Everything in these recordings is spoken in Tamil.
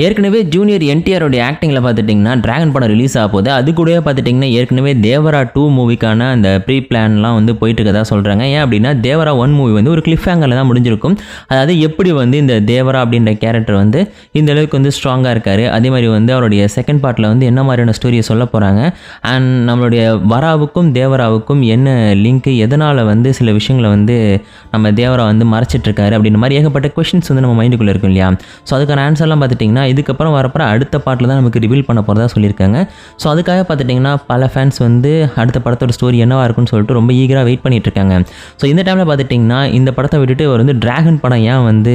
ஏற்கனவே ஜூனியர் என்டிஆரோட ஆக்டிங்கில் பார்த்துட்டிங்கன்னா டிராகன் படம் ரிலீஸ் ஆக போகுது. அது கூடவே பார்த்துட்டிங்கன்னா ஏற்கனவே தேவரா 2 மூவிக்கான அந்த ப்ரீ பிளான்லாம் வந்து போயிட்டு இருக்கதா சொல்கிறாங்க. ஏன் அப்படின்னா தேவரா 1 மூவி வந்து ஒரு கிளிஃப் ஹேங்கரில் தான் முடிஞ்சிருக்கும். அதாவது எப்படி வந்து இந்த தேவரா அப்படின்ற கேரக்டர் வந்து இந்த அளவுக்கு வந்து ஸ்ட்ராங்காக இருக்கார், அதே மாதிரி வந்து அவருடைய செகண்ட் பார்ட்டில் வந்து என்ன மாதிரியான ஸ்டோரியை சொல்ல போகிறாங்க, அண்ட் நம்மளுடைய வராவுக்கும் தேவராவுக்கும் என்ன லிங்க்கு, எதனால் வந்து சில விஷயங்களை வந்து நம்ம தேவரா வந்து மறைச்சிட்ருக்காரு அப்படின்ற மாதிரி ஏகப்பட்ட கொஷின்ஸ் வந்து நம்ம மைண்டுக்குள்ளே இருக்கும் இல்லையா. ஸோ அதுக்கான ஆன்சர்லாம் பார்த்துட்டிங்கன்னா இதுக்கப்புறம் வரப்போ அடுத்த பார்ட்டில் தான் நமக்கு ரிவீல் பண்ண போகிறதா சொல்லியிருக்காங்க. ஸோ அதுக்காக பார்த்துட்டிங்கன்னா பல ஃபேன்ஸ் வந்து அடுத்த படத்தோட ஸ்டோரி என்னவாக இருக்குன்னு சொல்லிட்டு ரொம்ப ஈகராக வெயிட் பண்ணிகிட்ருக்காங்க. ஸோ இந்த டைமில் பார்த்துட்டிங்கன்னா இந்த படத்தை விட்டுட்டு அவர் வந்து டிராகன் படம் ஏன் வந்து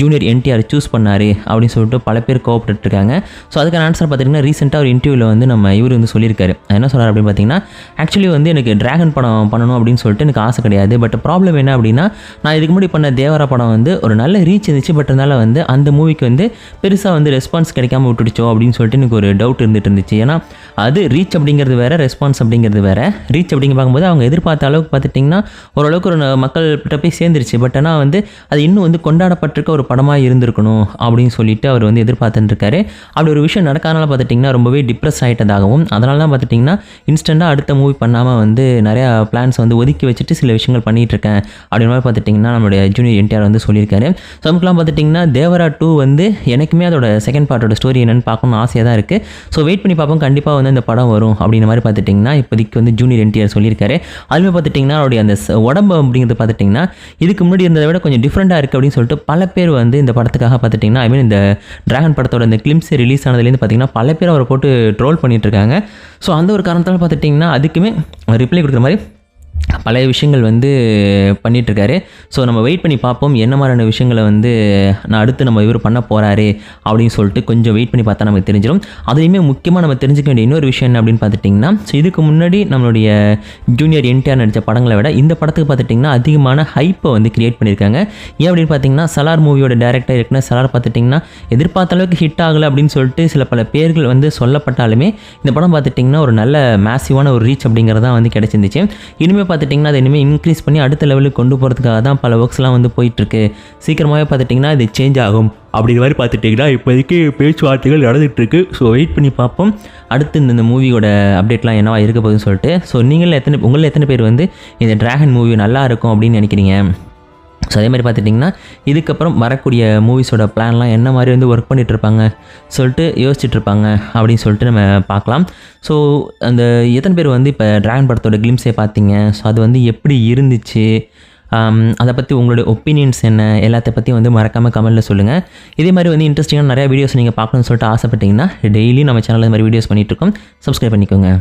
ஜூனியர் என்டிஆர் சூஸ் பண்ணார் அப்படின்னு சொல்லிட்டு பல பேர் கோவப்பட்டுருக்காங்க. ஸோ அதுக்கான ஆன்சர் பார்த்திங்கன்னா ரீசெண்டாக ஒரு இன்டர்வியூவில் வந்து நம்ம இவர் வந்து சொல்லியிருக்காரு. என்ன சொல்கிறார் அப்படின்னு பார்த்தீங்கன்னா, ஆக்சுவலி வந்து எனக்கு டிராகன் படம் பண்ணணும் அப்படின்னு சொல்லிட்டு எனக்கு ஆசை கிடையாது. பட் ப்ராப்ளம் என்ன அப்படின்னா, நான் இதுக்கு முன்னாடி பண்ண தேவரா படம் வந்து ஒரு நல்ல ரீச் இருந்துச்சு. பட் இருந்தாலும் வந்து அந்த மூவிக்கு வந்து பெருசாக வந்து ரெஸ்பான்ஸ் கிடைக்காம விட்டுடுச்சோ அப்படின்னு சொல்லிட்டு எனக்கு ஒரு டவுட் இருந்துச்சு. ஏன்னா அது ரீச் அப்படிங்கிறது வேறு, ரெஸ்பான்ஸ் அப்படிங்கிறது வேறு. ரீச் அப்படிங்க பார்க்கும்போது அவங்க எதிர்பார்த்த அளவுக்கு பார்த்துட்டிங்கன்னா ஓரளவுக்கு ஒரு மக்கள்கிட்ட போய் சேர்ந்துருச்சு. பட் ஆனால் வந்து அது இன்னும் வந்து கொண்டாடப்பட்டிருக்க ஒரு படமாக இருந்திருக்கணும் அப்படின்னு சொல்லிட்டு அவர் வந்து எதிர்பார்த்துருக்காரு. அப்படி ஒரு விஷயம் நடக்காதனால பார்த்துட்டிங்கன்னா ரொம்பவே டிப்ரெஸ் ஆகிட்டதாகவும், அதனால தான் பார்த்துட்டிங்கன்னா இன்ஸ்டண்ட்டாக அடுத்த மூவி பண்ணாமல் வந்து நிறையா பிளான்ஸ் வந்து ஒதுக்கி வச்சுட்டு சில விஷயங்கள் பண்ணிகிட்ருக்கேன் அப்படின்ற மாதிரி பார்த்துட்டிங்கன்னா நம்மளுடைய ஜூனியர் என்டிஆர் வந்து சொல்லியிருக்காரு. ஸோ நமக்குலாம் பார்த்துட்டிங்கன்னா தேவரா 2 வந்து எனக்குமே அதோட செகண்ட் பார்ட்டோட ஸ்டோரி என்னென்னு பார்க்கணும்னு ஆசையாக தான் இருக்குது. ஸோ வெயிட் பண்ணி பார்ப்போம், கண்டிப்பாக வந்து இந்த படம் வரும் அப்படின்ற மாதிரி பார்த்துட்டிங்கன்னா இப்போதைக்கு வந்து ஜூனியர் என்டிஆர் சொல்லியிருக்காரு. அதுவுமே பார்த்துட்டிங்கன்னா அவருடைய அந்த உடம்பு அப்படிங்கிறது பார்த்துட்டிங்கன்னா இதுக்கு முன்னாடி இருந்ததை விட கொஞ்சம் டிஃப்ரெண்ட்டாக இருக்குது அப்படின்னு சொல்லிட்டு பல பேர் வந்து இந்த படத்துக்காக பார்த்துட்டிங்கன்னா ஐ மீன் இந்த டிராகன் படத்தோட இந்த கிளிம்ஸ் ரிலீஸ் ஆனதுலேருந்து பார்த்திங்கன்னா பல பேர் அவரை போட்டு ட்ரோல் பண்ணிகிட்டு இருக்காங்க. ஸோ அந்த ஒரு காரணத்தால் பார்த்துட்டிங்கன்னா அதுக்குமே ரிப்ளை கொடுக்குற மாதிரி பல விஷயங்கள் வந்து பண்ணிகிட்ருக்காரு. ஸோ நம்ம வெயிட் பண்ணி பார்ப்போம் என்ன மாதிரியான விஷயங்களை வந்து நான் அடுத்து நம்ம இவர் பண்ண போகிறாரு அப்படின்னு சொல்லிட்டு கொஞ்சம் வெயிட் பண்ணி பார்த்தா நமக்கு தெரிஞ்சிடும். அதுலேயுமே முக்கியமாக நம்ம தெரிஞ்சுக்க வேண்டிய இன்னொரு விஷயம் என்ன அப்படின்னு பார்த்துட்டிங்கன்னா, ஸோ இதுக்கு முன்னாடி நம்மளுடைய ஜூனியர் என்டிஆர் நடித்த படங்களை விட இந்த படத்துக்கு பார்த்துட்டிங்கன்னா அதிகமான ஹைப்பை வந்து கிரியேட் பண்ணியிருக்காங்க. ஏன் அப்படின்னு பார்த்தீங்கன்னா சலார் மூவியோட டேரக்டர் இருக்குன்னா சலார் பார்த்துட்டிங்கன்னா எதிர்பார்த்த அளவுக்கு ஹிட் ஆகலை அப்படின்னு சொல்லிட்டு சில பல பேர்கள் வந்து சொல்லப்பட்டாலுமே இந்த படம் பார்த்துட்டிங்கன்னா ஒரு நல்ல மேசிவான ஒரு ரீச் அப்படிங்கிறதான் வந்து கிடச்சிருந்துச்சு. இனிமேல் பார்த்துட்டிங்கன்னா அதை இனிமேல் இன்க்ரீஸ் பண்ணி அடுத்த லெவலுக்கு கொண்டு போகிறதுக்காக தான் பல ஒர்க்ஸ்லாம் வந்து போயிட்டுருக்கு. சீக்கிரமாகவே பார்த்துட்டிங்கன்னா இது சேஞ்ச் ஆகும் அப்படிங்கிற மாதிரி பார்த்துட்டிங்கன்னா இப்போதைக்கு பேச்சுவார்த்தைகள் நடந்துகிட்ருக்கு. ஸோ வெயிட் பண்ணி பார்ப்போம் அடுத்து இந்த மூவியோட அப்டேட்லாம் என்னவா இருக்க போகுதுன்னு சொல்லிட்டு. ஸோ உங்களில் எத்தனை பேர் வந்து இந்த டிராகன் மூவி நல்லா இருக்கும் அப்படின்னு நினைக்கிறீங்க? ஸோ அதே மாதிரி பார்த்துட்டிங்கன்னா இதுக்கப்புறம் வரக்கூடிய மூவிஸோட பிளான்லாம் என்ன மாதிரி வந்து ஒர்க் பண்ணிகிட்ருப்பாங்க சொல்லிட்டு யோசிச்சுட்ருப்பாங்க அப்படின்னு சொல்லிட்டு நம்ம பார்க்கலாம். ஸோ அந்த எத்தனை பேர் வந்து இப்போ டிராகன் படத்தோட கிளிம்ஸே பார்த்தீங்க? ஸோ அது வந்து எப்படி இருந்துச்சு, அதை பற்றி உங்களுடைய ஒப்பீனியன்ஸ் என்ன, எல்லாத்த பற்றியும் வந்து மறக்காமல் கமெண்ட்டில் சொல்லுங்கள். இதே மாதிரி வந்து இன்ட்ரெஸ்டிங்கான நிறையா வீடியோஸ் நீங்கள் பார்க்கணும்னு சொல்லிட்டு ஆசைப்பட்டீங்கன்னா டெய்லி நம்ம சேனலில் இந்த மாதிரி வீடியோஸ் பண்ணிகிட்ருக்கோம். சப்ஸ்கிரைப் பண்ணிக்கோங்க.